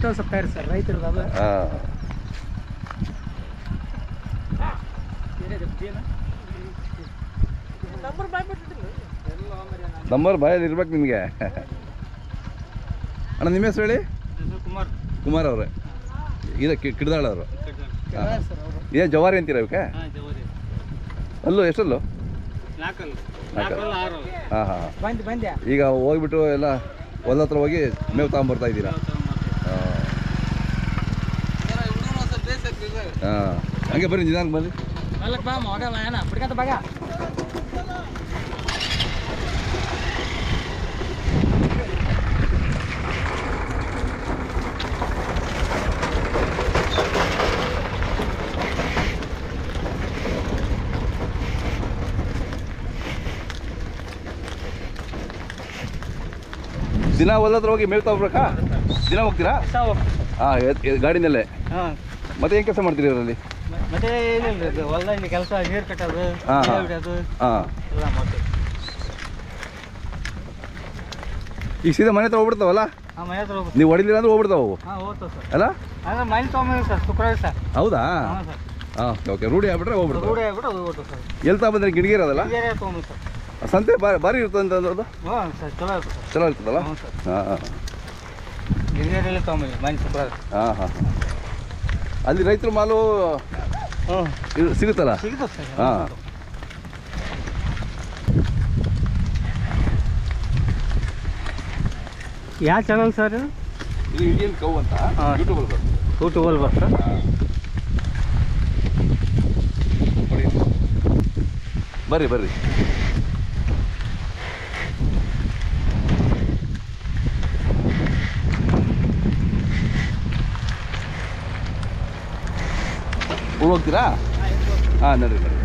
ಮಕ್ಕಳು ಸ್ವಲ್ಪ ತಯಾರು ಸರ್ ರೈತರದ್ದು ಅದು. ಹಾಂ ನಂಬರ್ ಬಾಯಲ್ಲಿ ಇರ್ಬೇಕು ನಿಮಗೆ. ಅಣ್ಣ ನಿಮ್ಮ ಹೆಸರು ಹೇಳಿ. ಕುಮಾರ್ ಅವರೇ, ಇದು ಕಿಡ್ದಾಳ ಅವರು. ಏನು ಜವಾರಿ ಅಂತೀರ ಇವಕ್ಕೆ? ಅಲ್ಲೂ ಎಷ್ಟಲ್ಲೂ? ಹಾಂ ಹಾಂ. ಈಗ ಹೋಗ್ಬಿಟ್ಟು ಎಲ್ಲ ಹೊಲ ಹತ್ರ ಹೋಗಿ ಮೇವು ತಗೊಂಬರ್ತಾ ಇದ್ದೀರಾ? ಹಾಂ ಹಂಗೆ ಬರ್ರಿ, ನಿಧಾನಕ್ಕೆ ಬನ್ನಿ. ದಿನ ಹೊಲ ಹತ್ರ ಹೋಗಿ ಮೇವು ತಗೋಬೇಕಾ? ದಿನ ಹೋಗ್ತೀರಾ? ಹಾಂ ಗಾಡಿನಲ್ಲೇ. ಮತ್ತೆ ಏನು ಕೆಲಸ ಮಾಡ್ತೀರಿ ಅದರಲ್ಲಿ? ಮತ್ತೆ ಏನಿಲ್ಲ ಹೊಲದಲ್ಲಿ ಕೆಲಸ, ನೀರು ಕಟ್ಟೋದು, ಬಿಡೋದು ಎಲ್ಲ ಮಾಡ್ತೀವಿ. ಈಗ ಸೀದಾ ಮನೆ ಹತ್ರ ಹೋಗ್ಬಿಡ್ತಾವಲ್ಲ? ಮನೆ ಹತ್ರ ಹೋಗ್ಬಿಡ್ತೀವಿ. ನೀವು ಹೊಡಿಲಿಲ್ಲ ಅಂದ್ರೆ ಹೋಗ್ಬಿಡ್ತಾವೆ ಹಾಂ ಹೋಗ್ತಾವೆ ಸರ್. ಅಲ್ಲ ಅಂದ್ರೆ ಮನೆ ತೊಗೊಂಬಂದಿವಿ ಸರ್ ಶುಕ್ರವಾರ ಸರ್. ಹೌದಾ? ಹಾಂ ಸರ್. ಹಾಂ ಓಕೆ. ರೂಢಿ ಆಗ್ಬಿಟ್ರೆ ಹೋಗ್ಬಿಡ್ತಾರೆ. ರೂಢಿ ಆಗ್ಬಿಟ್ಟು ಹೋಗ್ಬಿಟ್ಟು ಸರ್. ಎಲ್ಲಿ ತಗೊಂಬಂದ್ರೆ ಗಿಡಗೇರಿ ಅದಲ್ಲ? ತೊಗೊಂಬಂದು ಸರ್. ಸಂತೆ ಭಾರಿ ಇರ್ತದೆ ಅಂತ ಅದು? ಹಾಂ ಸರ್ ಚಲೋ ಇರ್ತದೆ ಸರ್. ಚಲೋ ಇರ್ತದಲ್ಲ? ಹ್ಞೂ ಸರ್. ಹಾಂ ಹಾಂ. ಗಿಡಗೇರಿಯಲ್ಲೇ ತೊಗೊಂಬಂದಿವಿ ಮನೆ ಶುಕ್ರವಾರ. ಹಾಂ ಹಾಂ ಹಾಂ. ಅಲ್ಲಿ ರೈತರ ಮಾಲು ಸಿಗುತ್ತಲ್ಲ? ಸಿಗುತ್ತದೆ ಸರ್. ಹಾಂ. ಯಾವ ಚಾನಲ್ ಸರ್ ಇದು? ಇದು ಇಂಡಿಯನ್ ಕೌ ಅಂತ ಯೂಟ್ಯೂಬಲ್ಲಿ ಬರ್ತದೆ. ಯೂಟ್ಯೂಬಲ್ಲಿ ಬರ್ತದೆ. ಬರ್ರಿ ಬರ್ರಿ. ಹೋಗ್ತೀರಾ? ಹಾಂ ನಡ್ರಿ ನಡ್ರಿ.